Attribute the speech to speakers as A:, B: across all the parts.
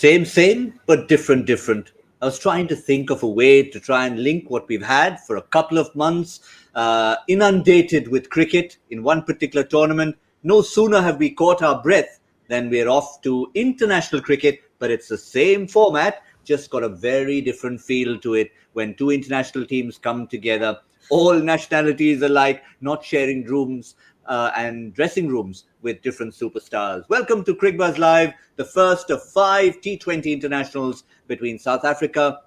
A: Same, but different. I was trying to think of a way to try and link what we've had for a couple of months, inundated with cricket in one particular tournament. No sooner have we caught our breath than we're off to international cricket, but it's the same format, just got a very different feel to it when two international teams come together, all nationalities alike, not sharing rooms and dressing rooms with different superstars. Welcome to Cricbuzz Live, the first of 5 T20 internationals between South Africa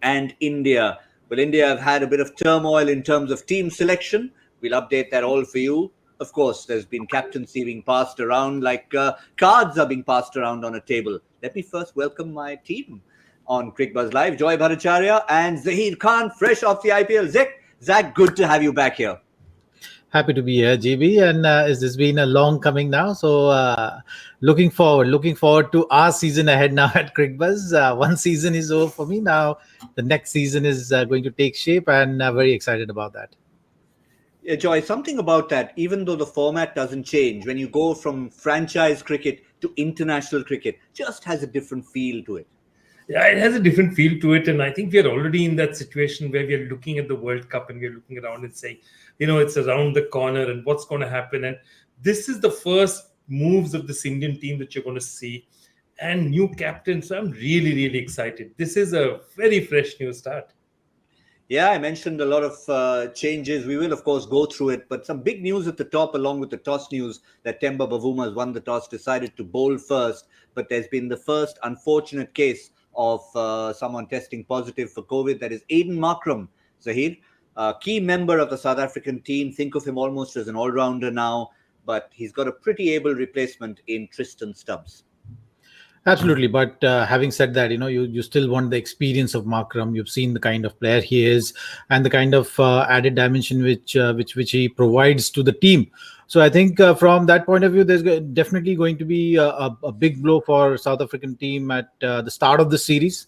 A: and India. Well, India have had a bit of turmoil in terms of team selection. We'll update that all for you. Of course, there's been captaincy being passed around like cards are being passed around on a table. Let me first welcome my team on Cricbuzz Live. Joy Bhattacharya and Zaheer Khan, fresh off the IPL. Zach, good to have you back here.
B: Happy to be here, GB, and it's just been a long coming now. So looking forward to our season ahead now at Cricbuzz. One season is over for me now. The next season is going to take shape, and very excited about that.
A: Yeah, Joy, something about that, even though the format doesn't change, when you go from franchise cricket to international cricket, just has a different feel to it.
C: Yeah, it has a different feel to it. And I think we are already in that situation where we are looking at the World Cup and we are looking around and saying, it's around the corner and what's going to happen. And this is the first moves of this Indian team that you're going to see. And new captain. So I'm really, really excited. This is a very fresh new start.
A: Yeah, I mentioned a lot of changes. We will, of course, go through it. But some big news at the top, along with the toss news, that Temba Bavuma has won the toss, decided to bowl first. But there's been the first unfortunate case of someone testing positive for COVID. That is Aiden Markram, Zaheer, key member of the South African team. Think of him almost as an all-rounder now, but he's got a pretty able replacement in Tristan Stubbs.
B: Absolutely, but having said that, you still want the experience of Markram. You've seen the kind of player he is, and the kind of added dimension which he provides to the team. So I think from that point of view, there's definitely going to be a big blow for South African team at the start of the series.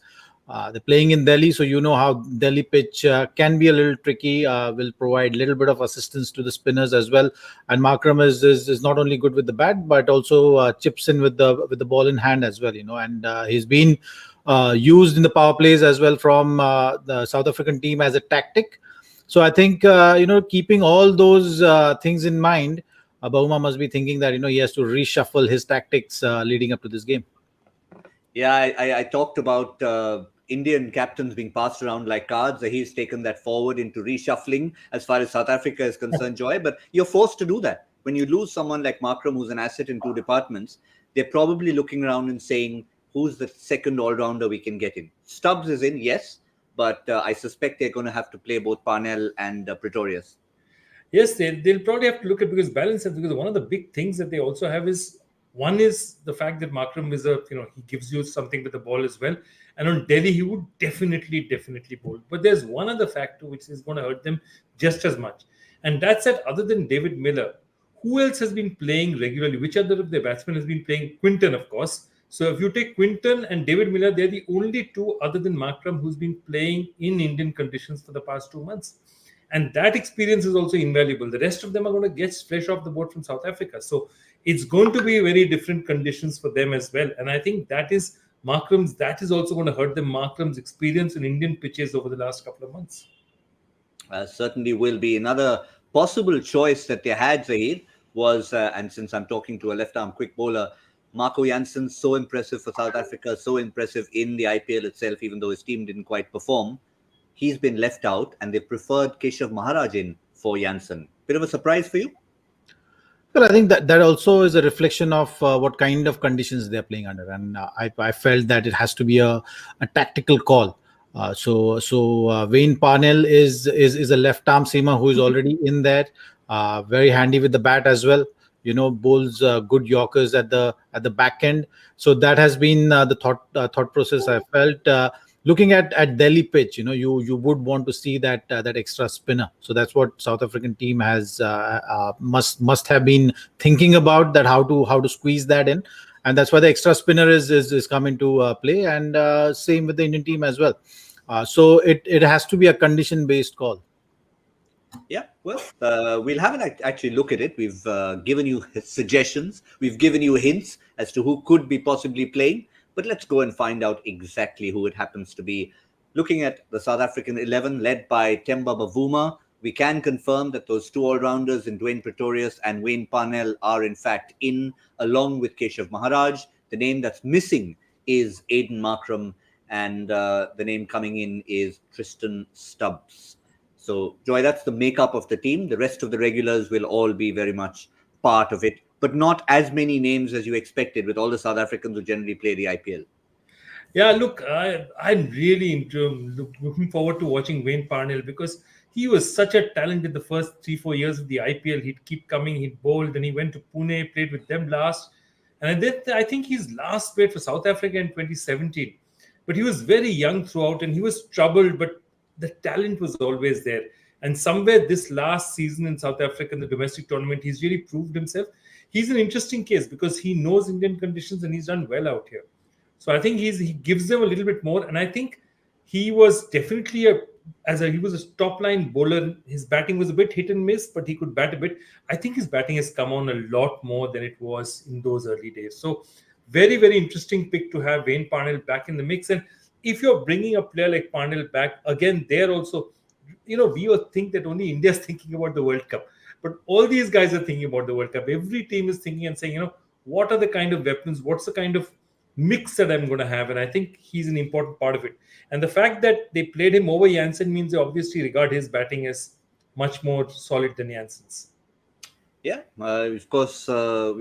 B: They're playing in Delhi, so you know how Delhi pitch can be a little tricky. Will provide a little bit of assistance to the spinners as well. And Markram is not only good with the bat, but also chips in with the ball in hand as well. And he's been used in the power plays as well from the South African team as a tactic. So I think keeping all those things in mind, Bavuma must be thinking that he has to reshuffle his tactics leading up to this game.
A: Yeah, I talked about Indian captains being passed around like cards. He's taken that forward into reshuffling as far as South Africa is concerned, Joy. But you're forced to do that. When you lose someone like Markram, who's an asset in two departments, they're probably looking around and saying, who's the second all-rounder we can get in? Stubbs is in, yes, but I suspect they're going to have to play both Parnell and Pretorius.
C: Yes, they'll probably have to look at because one of the big things that they also have is one is the fact that Markram is he gives you something with the ball as well. And on Delhi, he would definitely bowl. But there's one other factor which is going to hurt them just as much. And that's that other than David Miller, who else has been playing regularly? Which other of the batsmen has been playing? Quinton, of course. So if you take Quinton and David Miller, they're the only two other than Markram who's been playing in Indian conditions for the past 2 months. And that experience is also invaluable. The rest of them are going to get fresh off the boat from South Africa. So it's going to be very different conditions for them as well. And I think that is also going to hurt them. Markram's experience in Indian pitches over the last couple of months.
A: Certainly will be. Another possible choice that they had, Zaheer, was, and since I'm talking to a left-arm quick bowler, Marco Jansen, so impressive for South Africa, so impressive in the IPL itself, even though his team didn't quite perform. He's been left out, and they preferred Keshav Maharaj in for Jansen. Bit of a surprise for you?
B: Well, I think that also is a reflection of what kind of conditions they're playing under. And I felt that it has to be a tactical call. So Wayne Parnell is a left-arm seamer who is already in there, very handy with the bat as well. Bowls good Yorkers at the back end. So that has been the thought process I felt. Looking at Delhi pitch, you would want to see that extra spinner. So that's what South African team has must have been thinking about, that how to squeeze that in, and that's why the extra spinner is coming to play, and same with the Indian team as well. So it has to be a condition based call.
A: Yeah, well, we'll have an actually look at it. We've given you suggestions. We've given you hints as to who could be possibly playing. But let's go and find out exactly who it happens to be. Looking at the South African 11 led by Temba Bavuma, we can confirm that those two all-rounders in Dwayne Pretorius and Wayne Parnell are in fact in, along with Keshav Maharaj. The name that's missing is Aiden Markram, and the name coming in is Tristan Stubbs. So, Joy, that's the makeup of the team. The rest of the regulars will all be very much part of it, but not as many names as you expected with all the South Africans who generally play the IPL.
C: Yeah, look, I'm really looking forward to watching Wayne Parnell because he was such a talent in the first 3-4 years of the IPL. He'd keep coming, he'd bowl, then he went to Pune, played with them last. And then I think he's last played for South Africa in 2017. But he was very young throughout and he was troubled, but the talent was always there. And somewhere this last season in South Africa in the domestic tournament, he's really proved himself. He's an interesting case because he knows Indian conditions and he's done well out here. So I think he gives them a little bit more, and I think he was definitely he was a top line bowler. His batting was a bit hit and miss, but he could bat a bit. I think his batting has come on a lot more than it was in those early days. So very, very interesting pick to have Wayne Parnell back in the mix. And if you're bringing a player like Parnell back again, there also, we all think that only India is thinking about the World Cup, but all these guys are thinking about the World Cup. Every team is thinking and saying, what are the kind of weapons? What's the kind of mix that I'm going to have, and I think he's an important part of it. And the fact that they played him over Jansen means they obviously regard his batting as much more solid than Jansen's.
A: Yeah, of course, a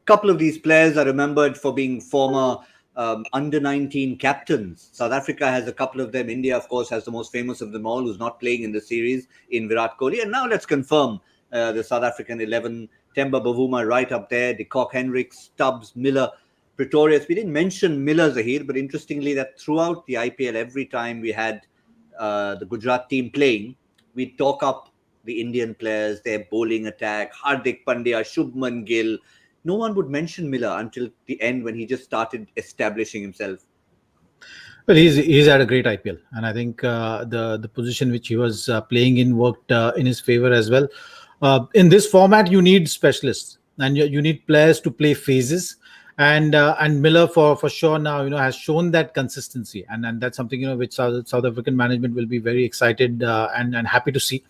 A: couple of these players are remembered for being former under-19 captains. South Africa has a couple of them. India, of course, has the most famous of them all, who's not playing in the series, in Virat Kohli. And now let's confirm the South African 11, Temba Bavuma right up there, De Kock, Hendricks, Stubbs, Miller, Pretorius. We didn't mention Miller, Zaheer, but interestingly that throughout the IPL, every time we had the Gujarat team playing, we'd talk up the Indian players, their bowling attack, Hardik Pandya, Shubman Gill. No one would mention Miller until the end when he just started establishing himself.
B: Well, he's had a great IPL, and I think the position which he was playing in worked in his favor as well. In this format, you need specialists, and you need players to play phases. And Miller for sure now has shown that consistency, and that's something which South African management will be very excited and happy to see.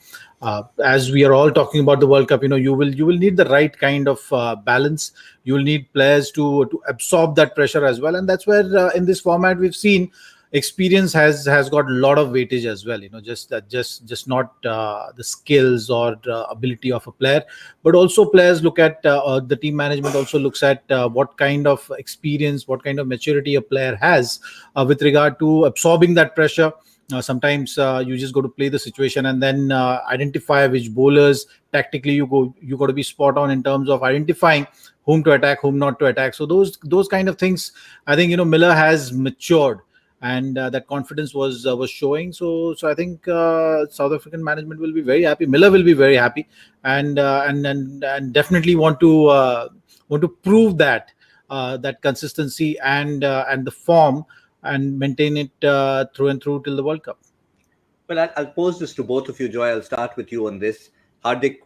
B: As we are all talking about the World Cup, you will need the right kind of balance. You will need players to absorb that pressure as well, and that's where in this format we've seen experience has got a lot of weightage as well. Just not the skills or ability of a player, but also players look at the team management also looks at what kind of experience, what kind of maturity a player has with regard to absorbing that pressure. Sometimes you just got to play the situation and then identify which bowlers tactically you got to be spot on in terms of identifying whom to attack, whom not to attack. So those kind of things, I think Miller has matured, and that confidence was showing. So I think South African management will be very happy. Miller will be very happy, and definitely want to prove that consistency and the form, and maintain it through and through till the World Cup.
A: Well, I'll pose this to both of you, Joy. I'll start with you on this. Hardik,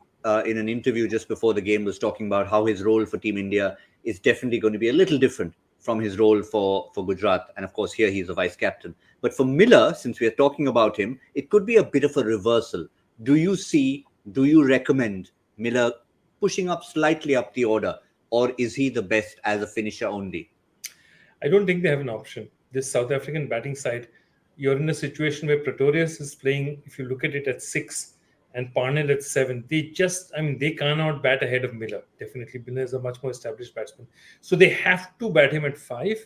A: in an interview just before the game, was talking about how his role for Team India is definitely going to be a little different from his role for Gujarat. And of course, here he's a vice captain. But for Miller, since we are talking about him, it could be a bit of a reversal. Do you recommend Miller pushing up slightly up the order, or is he the best as a finisher only?
C: I don't think they have an option. This South African batting side, you're in a situation where Pretorius is playing, if you look at it, at 6 and Parnell at 7. They cannot bat ahead of Miller. Definitely, Miller is a much more established batsman. So they have to bat him at 5.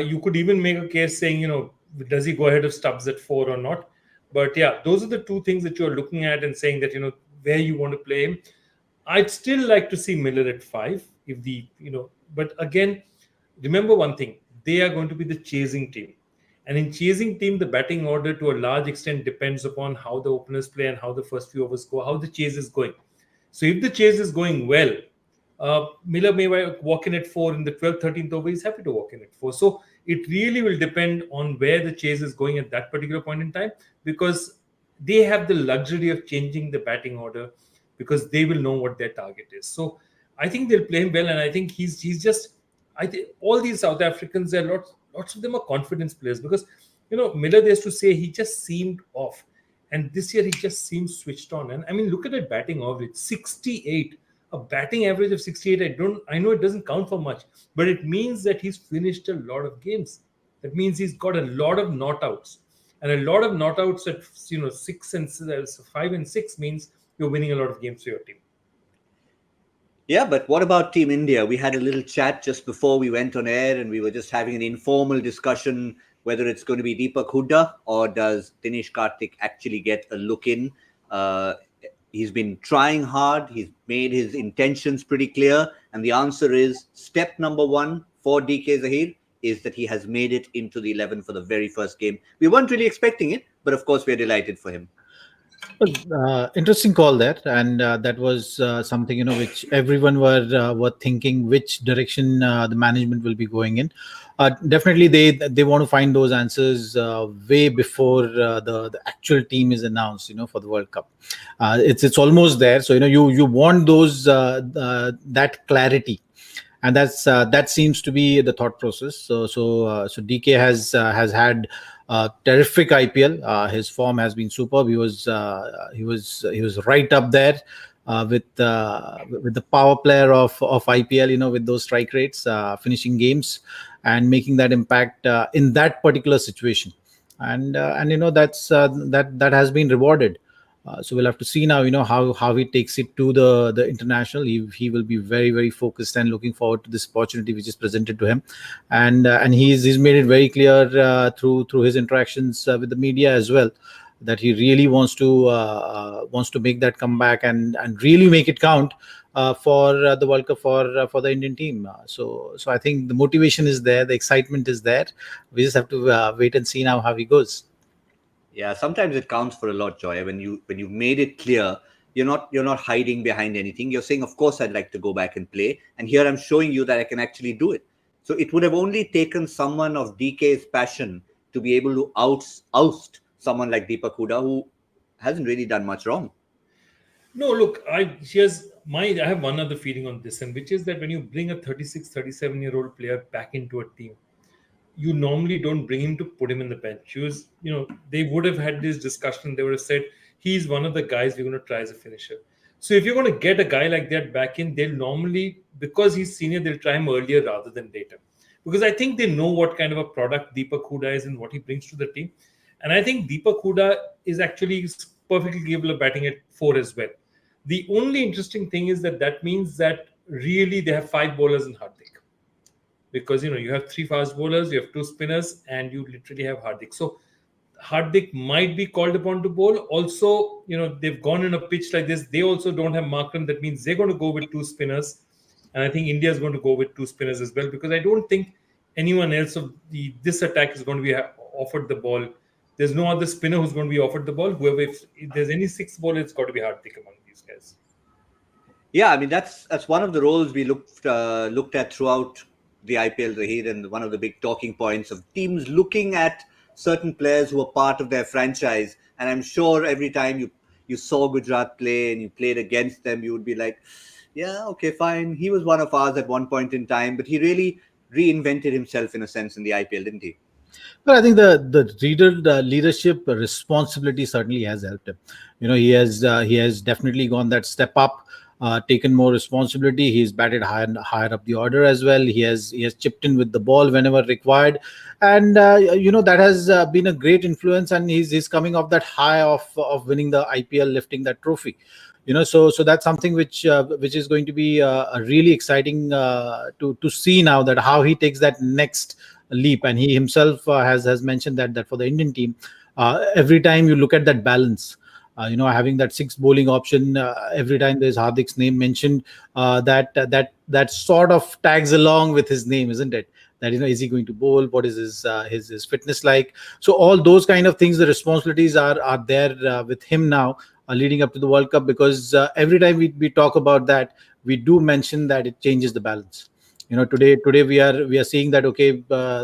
C: You could even make a case saying, does he go ahead of Stubbs at 4 or not? But yeah, those are the two things that you're looking at and saying that, where you want to play him. I'd still like to see Miller at 5. But again, remember one thing, they are going to be the chasing team. And in chasing team, the batting order to a large extent depends upon how the openers play and how the first few overs go, how the chase is going. So if the chase is going well, Miller may walk in at 4 in the 12th, 13th over. He's happy to walk in at 4. So it really will depend on where the chase is going at that particular point in time, because they have the luxury of changing the batting order because they will know what their target is. So I think they'll play him well, and I think he's just, I think all these South Africans, there are lots of them are confidence players because Miller, they used to say he just seemed off, and this year he just seems switched on. And I mean, look at that batting average, 68. A batting average of 68. I know it doesn't count for much, but it means that he's finished a lot of games. That means he's got a lot of not outs, and a lot of not outs at 5 and 6 means you're winning a lot of games for your team.
A: Yeah, but what about Team India? We had a little chat just before we went on air, and we were just having an informal discussion whether it's going to be Deepak Hooda or does Dinesh Karthik actually get a look in. He's been trying hard. He's made his intentions pretty clear. And the answer is step number one for DK Zaheer is that he has made it into the 11 for the very first game. We weren't really expecting it, but of course we're delighted for him.
B: Interesting call there, and that was something which everyone were thinking which direction the management will be going in. Definitely, they want to find those answers way before the actual team is announced. For the World Cup, it's almost there. So you want those that clarity, and that seems to be the thought process. So DK has had terrific IPL. His form has been superb. He was right up there with the power player of IPL. With those strike rates, finishing games and making that impact in that particular situation, and that has been rewarded. So we'll have to see now, how he takes it to the international. He will be very, very focused and looking forward to this opportunity which is presented to him, and he's made it very clear through his interactions with the media as well that he really wants to make that comeback and really make it count for the World Cup for the Indian team. So I think the motivation is there, the excitement is there. We just have to wait and see now how he goes.
A: Yeah, sometimes it counts for a lot, Joy. When you've made it clear, you're not hiding behind anything. You're saying, of course, I'd like to go back and play. And here I'm showing you that I can actually do it. So it would have only taken someone of DK's passion to be able to oust someone like Deepak Hooda, who hasn't really done much wrong.
C: No, look, I have one other feeling on this, and which is that when you bring a 36, 37-year-old player back into a team, you normally don't bring him to put him in the bench. They would have had this discussion. They would have said, he's one of the guys we're going to try as a finisher. So if you're going to get a guy like that back in, they'll normally, because he's senior, they'll try him earlier rather than later. Because I think they know what kind of a product Deepak Hooda is and what he brings to the team. And I think Deepak Hooda is actually perfectly capable of batting at 4 as well. The only interesting thing is that means that really they have 5 bowlers in Hardik. Because you have 3 fast bowlers, you have 2 spinners, and you literally have Hardik. So Hardik might be called upon to bowl. Also, they've gone in a pitch like this. They also don't have Markram. That means they're going to go with 2 spinners, and I think India is going to go with 2 spinners as well. Because I don't think anyone else of this attack is going to be offered the ball. There's no other spinner who's going to be offered the ball. If there's any 6th bowler, it's got to be Hardik among these guys.
A: Yeah, I mean that's one of the roles we looked at throughout the IPL, Zaheer, and one of the big talking points of teams looking at certain players who are part of their franchise. And I'm sure every time you saw Gujarat play and you played against them, you would be like, yeah, okay, fine. He was one of ours at one point in time, but he really reinvented himself in a sense in the IPL, didn't he?
B: But I think the leadership responsibility certainly has helped him. He has definitely gone that step up. Taken more responsibility. He's batted higher up the order as well. He has chipped in with the ball whenever required, and that has been a great influence. And he's coming off that high of winning the IPL, lifting that trophy. So that's something which is going to be a really exciting to see now that how he takes that next leap. And he himself has mentioned that for the Indian team, every time you look at that balance. Having that 6 bowling option every time there's Hardik's name mentioned, that sort of tags along with his name, isn't it? That is he going to bowl? What is his fitness like? So all those kind of things, the responsibilities are there with him now, leading up to the World Cup. Because every time we talk about that, we do mention that it changes the balance. Today we are seeing that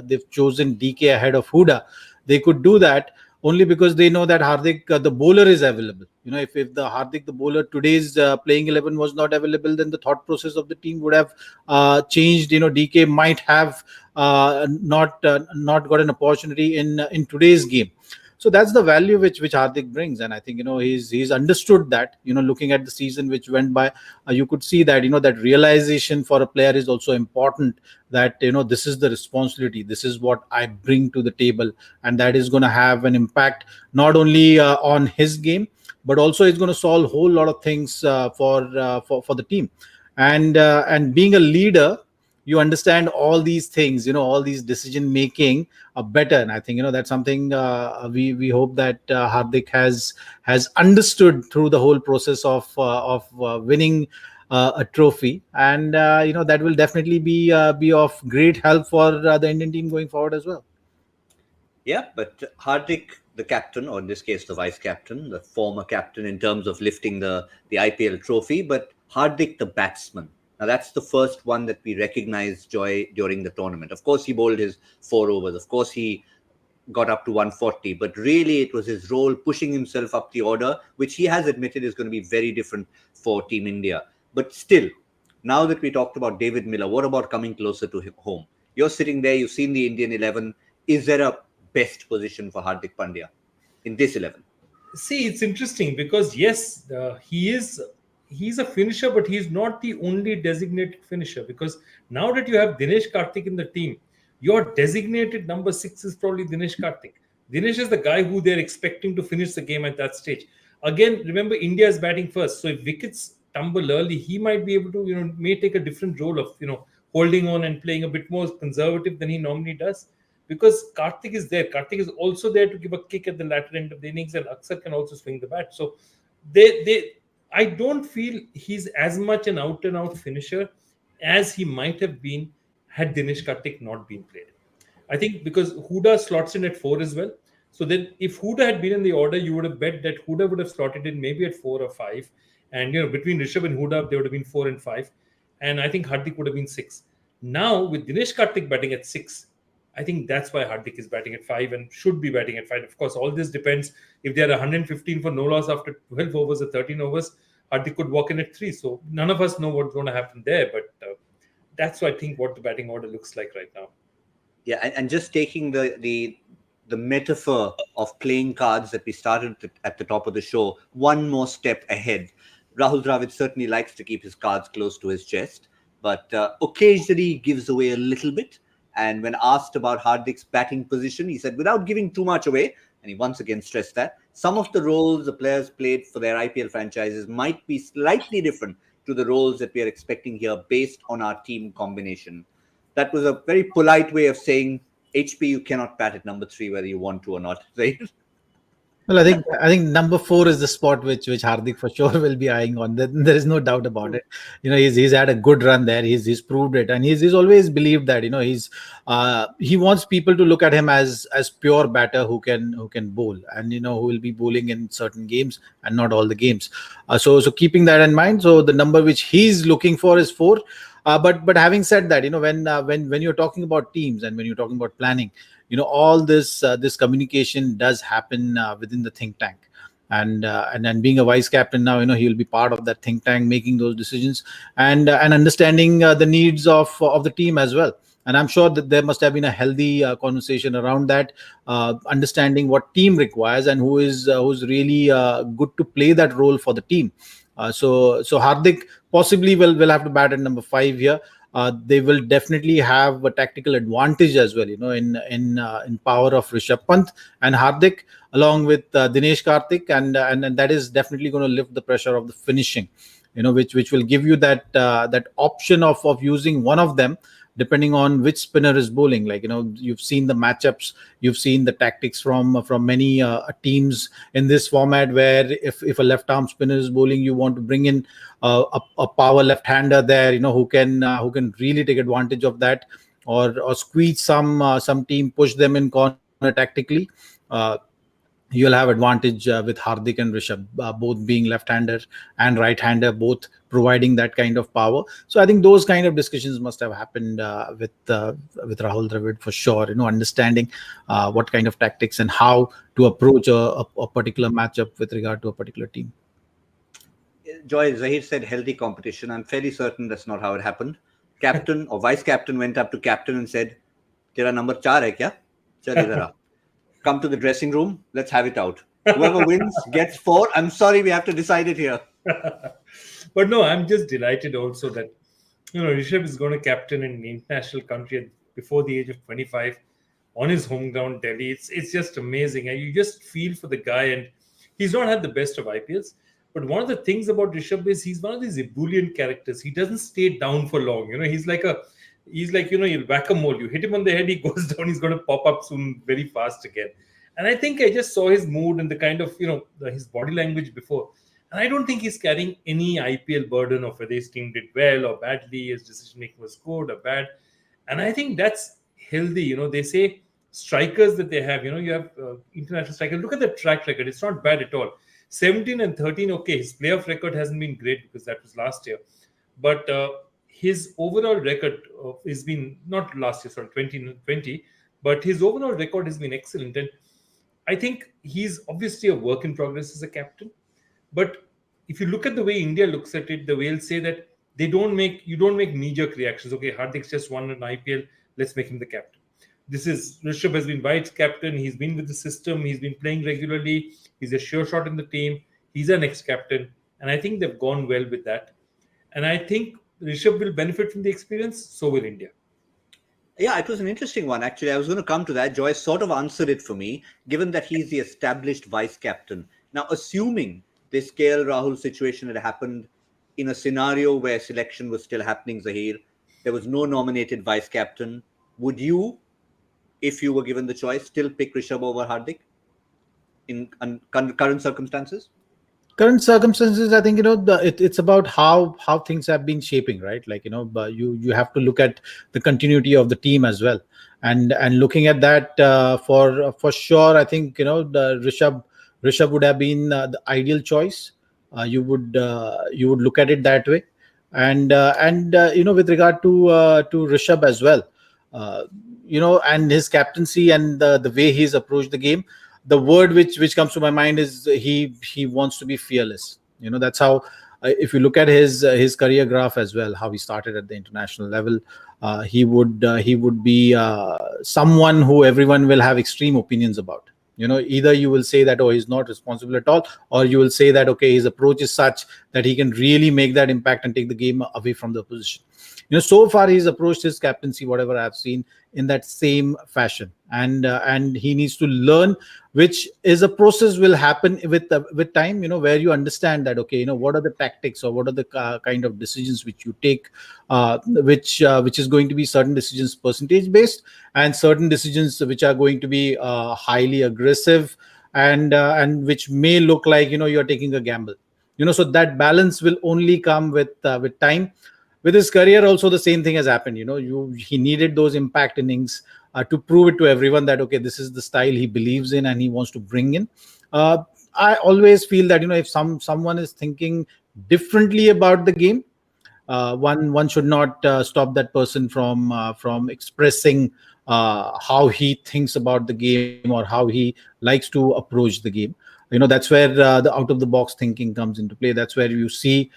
B: they've chosen DK ahead of Hooda. They could do that. only because they know that Hardik, the bowler, is available. If the Hardik, the bowler, today's playing 11 was not available, then the thought process of the team would have changed. DK might have not got an opportunity in today's game. So that's the value which Hardik brings, and I think he's understood that. Looking at the season which went by, you could see that that realization for a player is also important. That this is the responsibility, this is what I bring to the table, and that is going to have an impact not only on his game, but also it's going to solve a whole lot of things for the team. And being a leader, you understand all these things, all these decision making better. And I think that's something we hope that Hardik has understood through the whole process of winning a trophy. And that will definitely be of great help for the Indian team going forward as well.
A: Yeah, but Hardik, the captain, or in this case, the vice captain, the former captain in terms of lifting the IPL trophy, but Hardik, the batsman. Now, that's the first one that we recognize Joy during the tournament. Of course, he bowled his 4 overs. Of course, he got up to 140. But really, it was his role pushing himself up the order, which he has admitted is going to be very different for Team India. But still, now that we talked about David Miller, what about coming closer to home? You're sitting there, you've seen the Indian 11. Is there a best position for Hardik Pandya in this 11?
C: See, it's interesting because, yes, he's a finisher, but he's not the only designated finisher, because now that you have Dinesh Karthik in the team, your designated number 6 is probably Dinesh Karthik. Dinesh is the guy who they're expecting to finish the game at that stage. Again, remember, India is batting first, so if wickets tumble early, he might be able to, may take a different role of, holding on and playing a bit more conservative than he normally does, because Karthik is there. Karthik is also there to give a kick at the latter end of the innings, and Aksar can also swing the bat. So I don't feel he's as much an out-and-out finisher as he might have been had Dinesh Karthik not been played. I think because Huda slots in at 4 as well. So then if Huda had been in the order, you would have bet that Huda would have slotted in maybe at 4 or 5. And, between Rishabh and Huda, they would have been 4 and 5. And I think Hardik would have been 6. Now, with Dinesh Karthik batting at 6, I think that's why Hardik is batting at 5 and should be batting at 5. Of course, all this depends. If they are 115 for no loss after 12 overs or 13 overs, Hardik could walk in at 3. So none of us know what's going to happen there. But that's, I think, what the batting order looks like right now.
A: Yeah, and just taking the metaphor of playing cards that we started at the top of the show, one more step ahead. Rahul Dravid certainly likes to keep his cards close to his chest, but occasionally he gives away a little bit. And when asked about Hardik's batting position, he said, without giving too much away, and he once again stressed that, some of the roles the players played for their IPL franchises might be slightly different to the roles that we are expecting here based on our team combination. That was a very polite way of saying, HP, you cannot bat at number 3 whether you want to or not, right?
B: Well, I think number 4 is the spot which Hardik for sure will be eyeing on. There is no doubt about it. He's had a good run there. He's proved it, and he's always believed that he wants people to look at him as pure batter who can bowl, and who will be bowling in certain games and not all the games. So keeping that in mind, so the number which he's looking for is 4. But having said that, when you're talking about teams and when you're talking about planning, all this communication does happen within the think tank, and then being a vice captain now, he will be part of that think tank, making those decisions and understanding the needs of the team as well. And I'm sure that there must have been a healthy conversation around that, understanding what team requires and who's really good to play that role for the team. So Hardik possibly will have to bat at number 5 here. They will definitely have a tactical advantage as well, in power of Rishabh Pant and Hardik, along with Dinesh Karthik, and that is definitely going to lift the pressure of the finishing, which will give you that option of using one of them depending on which spinner is bowling. Like, you've seen the matchups, you've seen the tactics from many teams in this format, where if a left arm spinner is bowling, you want to bring in a power left-hander there, who can really take advantage of that, or squeeze some team, push them in corner tactically. You'll have advantage with Hardik and Rishabh, both being left-hander and right-hander, both providing that kind of power. So I think those kind of discussions must have happened with Rahul Dravid for sure. Understanding what kind of tactics and how to approach a particular matchup with regard to a particular team.
A: Joy, Zaheer said healthy competition. I'm fairly certain that's not how it happened. Captain or vice captain went up to captain and said, "Tera number 4 hai kya? Chal idhar aa. Come to the dressing room. Let's have it out. Whoever wins gets 4. I'm sorry, we have to decide it here."
C: But no, I'm just delighted also that Rishabh is going to captain an international country before the age of 25 on his home ground, Delhi. It's just amazing, and you just feel for the guy. And he's not had the best of IPLs, but one of the things about Rishabh is he's one of these ebullient characters. He doesn't stay down for long. He's like you'll whack-a-mole. You hit him on the head, he goes down. He's going to pop up soon, very fast again. And I think I just saw his mood and the kind of his body language before. And I don't think he's carrying any IPL burden of whether his team did well or badly, his decision making was good or bad. And I think that's healthy. They say strikers that they have, you have international strikers. Look at the track record. It's not bad at all. 17 and 13, okay, his playoff record hasn't been great because that was last year. But his overall record has been, not last year, sorry, 2020, but his overall record has been excellent. And I think he's obviously a work in progress as a captain. But if you look at the way India looks at it, the way they'll say that you don't make knee-jerk reactions. Okay, Hardik's just won an IPL, let's make him the captain. Rishabh has been vice captain. He's been with the system. He's been playing regularly. He's a sure shot in the team. He's an ex-captain. And I think they've gone well with that. And I think Rishabh will benefit from the experience. So will India.
A: Yeah, it was an interesting one. Actually, I was going to come to that. Joy sort of answered it for me, given that he's the established vice captain. Now, assuming this KL Rahul situation had happened in a scenario where selection was still happening, Zaheer, there was no nominated vice captain. Would you, if you were given the choice, still pick Rishabh over Hardik in current circumstances?
B: Current circumstances, I think it's about how things have been shaping, right? Like but you have to look at the continuity of the team as well, and looking at that for sure, I think the Rishabh would have been the ideal choice. You would look at it that way, and with regard to Rishabh as well, and his captaincy and the way he's approached the game. The word which comes to my mind is he wants to be fearless. That's how. If you look at his career graph as well, how he started at the international level, he would be someone who everyone will have extreme opinions about. Either you will say that, oh, he's not responsible at all, or you will say that, okay, his approach is such that he can really make that impact and take the game away from the opposition. So far he's approached his captaincy, whatever I've seen, in that same fashion, and he needs to learn, which is a process will happen with time. Where you understand that, okay, what are the tactics or what are the kind of decisions which you take, which is going to be certain decisions percentage based and certain decisions which are going to be highly aggressive and which may look like you're taking a gamble. So that balance will only come with time. With his career also the same thing has happened. He needed those impact innings to prove it to everyone that, okay, this is the style he believes in and he wants to bring in. I always feel that if someone is thinking differently about the game, one should not stop that person from expressing how he thinks about the game or how he likes to approach the game. That's where the out of the box thinking comes into play. That's where you see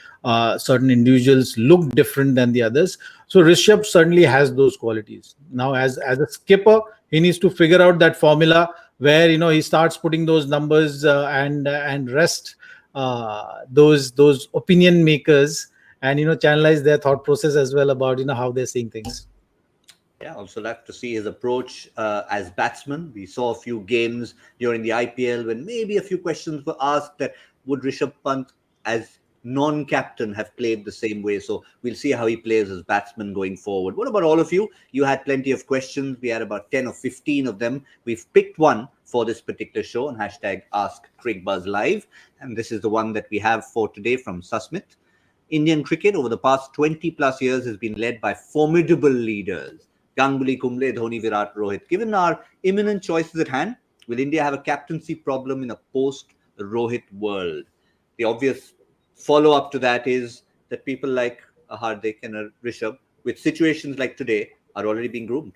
B: certain individuals look different than the others. So Rishabh certainly has those qualities. Now, as a skipper, he needs to figure out that formula where he starts putting those numbers and rest those opinion makers and channelize their thought process as well about how they're seeing things.
A: Yeah, also like to see his approach as batsman. We saw a few games during the IPL when maybe a few questions were asked that would Rishabh Pant as non-captain have played the same way. So we'll see how he plays as batsman going forward. What about all of you? You had plenty of questions. We had about 10 or 15 of them. We've picked one for this particular show on hashtag Ask Cricbuzz Live. And this is the one that we have for today from Susmit. Indian cricket over the past 20 plus years has been led by formidable leaders. Ganguly, Kumble, Dhoni, Virat, Rohit. Given our imminent choices at hand, will India have a captaincy problem in a post-Rohit world? The obvious follow-up to that is, that people like a Hardik and a Rishabh, with situations like today, are already being groomed.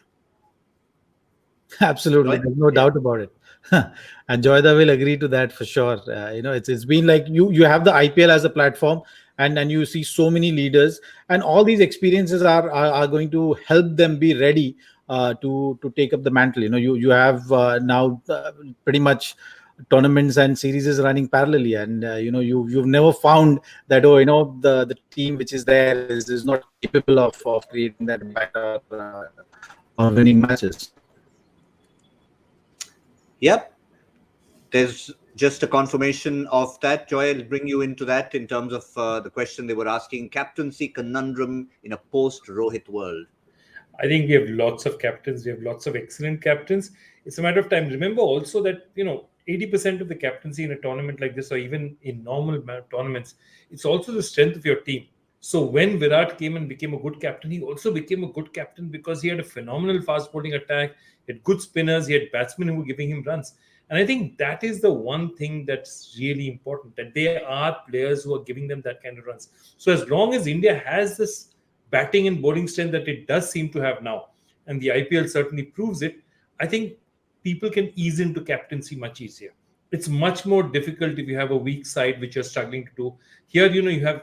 B: Absolutely,
A: Right?
B: there's no
A: Yeah.
B: doubt about it. And Joyda will agree to that for sure. It's been like you have the IPL as a platform, and you see so many leaders, and all these experiences are going to help them be ready to take up the mantle. You have now pretty much tournaments and series is running parallelly, and you've never found that, oh, the team which is there is not capable of creating that impact or winning matches.
A: Yep. There's just a confirmation of that. Joy, I'll bring you into that in terms of the question they were asking: captaincy conundrum in a post-Rohit world.
C: I think we have lots of captains. We have lots of excellent captains. It's a matter of time. Remember also that 80% of the captaincy in a tournament like this, or even in normal tournaments, it's also the strength of your team. So when Virat came and became a good captain, he also became a good captain because he had a phenomenal fast bowling attack. He had good spinners. He had batsmen who were giving him runs. And I think that is the one thing that's really important, that there are players who are giving them that kind of runs. So as long as India has this batting and bowling strength that it does seem to have now, and the IPL certainly proves it, I think people can ease into captaincy much easier. It's much more difficult if you have a weak side which you're struggling to do. Here, you have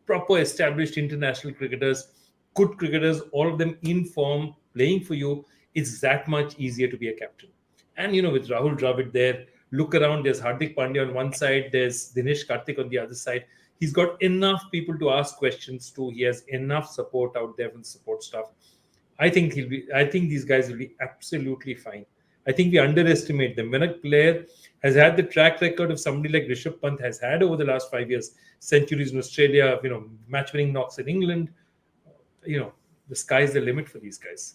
C: proper established international cricketers, good cricketers, all of them in form, playing for you. It's that much easier to be a captain. And with Rahul Dravid there, look around. There's Hardik Pandya on one side. There's Dinesh Karthik on the other side. He's got enough people to ask questions to. He has enough support out there from support staff. I think these guys will be absolutely fine. I think we underestimate them. When a player has had the track record of somebody like Rishabh Pant has had over the last 5 years, centuries in Australia, match-winning knocks in England, the sky's the limit for these guys.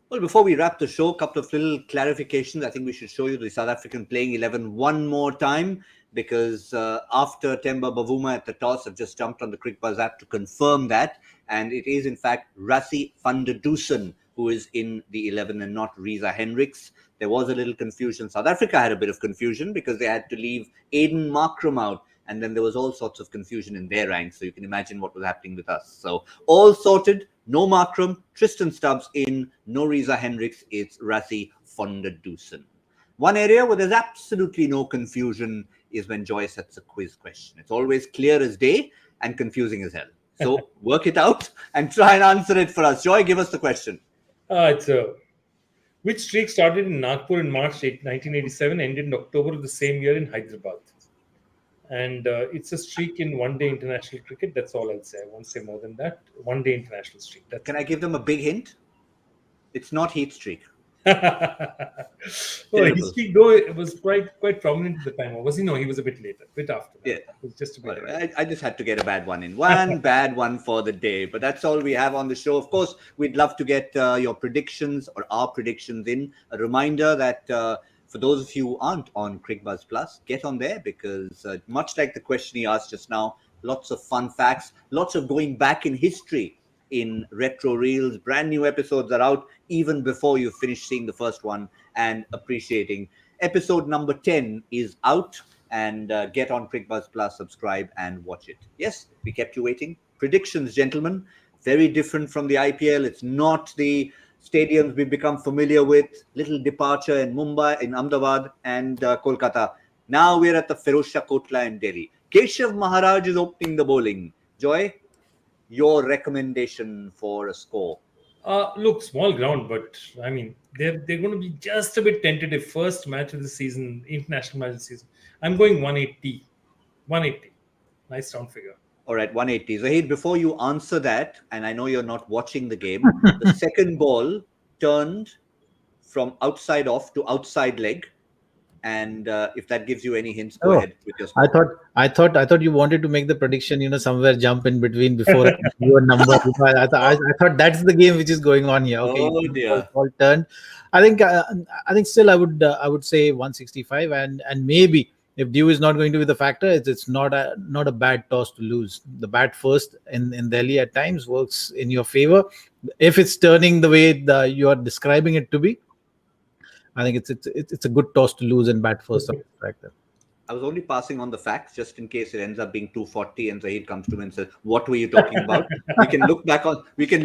A: Well, before we wrap the show, a couple of little clarifications. I think we should show you the South African playing 11 one more time, because after Temba Bavuma at the toss, I've just jumped on the Cricbuzz app to confirm that. And it is, in fact, Rassie van der Dusen who is in the 11 and not Reza Hendricks. There was a little confusion. South Africa had a bit of confusion because they had to leave Aiden Markram out. And then there was all sorts of confusion in their ranks. So you can imagine what was happening with us. So all sorted. No Markram, Tristan Stubbs in, no Reza Hendricks, it's Rassie van der Dusen. One area where there's absolutely no confusion is when Joy sets a quiz question. It's always clear as day and confusing as hell. So work it out and try and answer it for us. Joy, give us the question.
C: Which streak started in Nagpur in March 1987, ended in October of the same year in Hyderabad? And it's a streak in one-day international cricket. That's all I'll say. I won't say more than that. One-day international streak.
A: Can I give them a big hint? It's not heat streak.
C: Heat streak, though, it was quite prominent at the time. Or was he? No, he was a bit later, a bit after that.
A: Yeah.
C: It was just a bit.
A: I just had to get a bad one in. One bad one for the day. But that's all we have on the show. Of course, we'd love to get your predictions or our predictions in. A reminder that for those of you who aren't on Cricbuzz Plus, get on there, because much like the question he asked just now, lots of fun facts, lots of going back in history in retro reels. Brand new episodes are out even before you finish seeing the first one and appreciating. Episode number 10 is out, and get on Cricbuzz Plus, subscribe and watch it. Yes, we kept you waiting. Predictions, gentlemen, very different from the IPL. It's not the stadiums we've become familiar with. Little departure in Mumbai, in Ahmedabad and Kolkata. Now we're at the Ferozshah Kotla in Delhi. Keshav Maharaj is opening the bowling. Joy, your recommendation for a score?
C: Look, small ground, but I mean, they're going to be just a bit tentative. First match of the season, international match of the season. I'm going 180. 180. Nice round figure.
A: All right, 180. Zaheer, before you answer that, and I know you're not watching the game, the second ball turned from outside off to outside leg. And if that gives you any hints, go ahead with your score.
B: I thought you wanted to make the prediction, somewhere jump in between before your number. I thought that's the game which is going on here. Okay,
A: oh dear.
B: All turned. I think still I would say 165, and maybe if Dew is not going to be the factor, it's not a bad toss to lose. The bat first in Delhi at times works in your favor. If it's turning the way you are describing it to be, I think it's a good toss to lose and bat first.
C: Okay.
B: Factor.
A: I was only passing on the facts just in case it ends up being 240 and Zaheer comes to me and says, "What were you talking about?" We can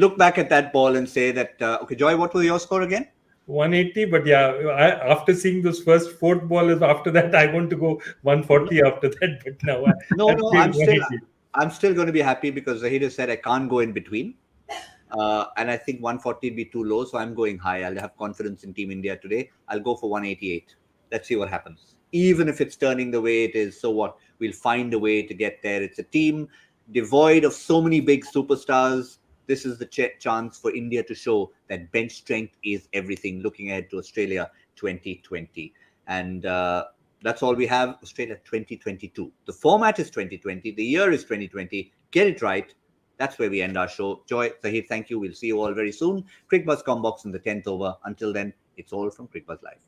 A: look back at that ball and say that. Okay, Joy, what was your score again?
C: 180, but yeah, after seeing those first fourth ball, after that I want to go 140 after that. But now
A: No,
C: I'm
A: no,
C: still 180.
A: I'm still going to be happy because Zaheer has said I can't go in between. And I think 140 would be too low, so I'm going high. I'll have confidence in Team India today. I'll go for 188. Let's see what happens. Even if it's turning the way it is, so what? We'll find a way to get there. It's a team devoid of so many big superstars. This is the chance for India to show that bench strength is everything. Looking ahead to Australia 2020, and that's all we have. Australia 2022. The format is 2020. The year is 2020. Get it right. That's where we end our show. Joy, Zaheer, thank you. We'll see you all very soon. Cricbuzz Combox in the 10th over. Until then, it's all from Cricbuzz Live.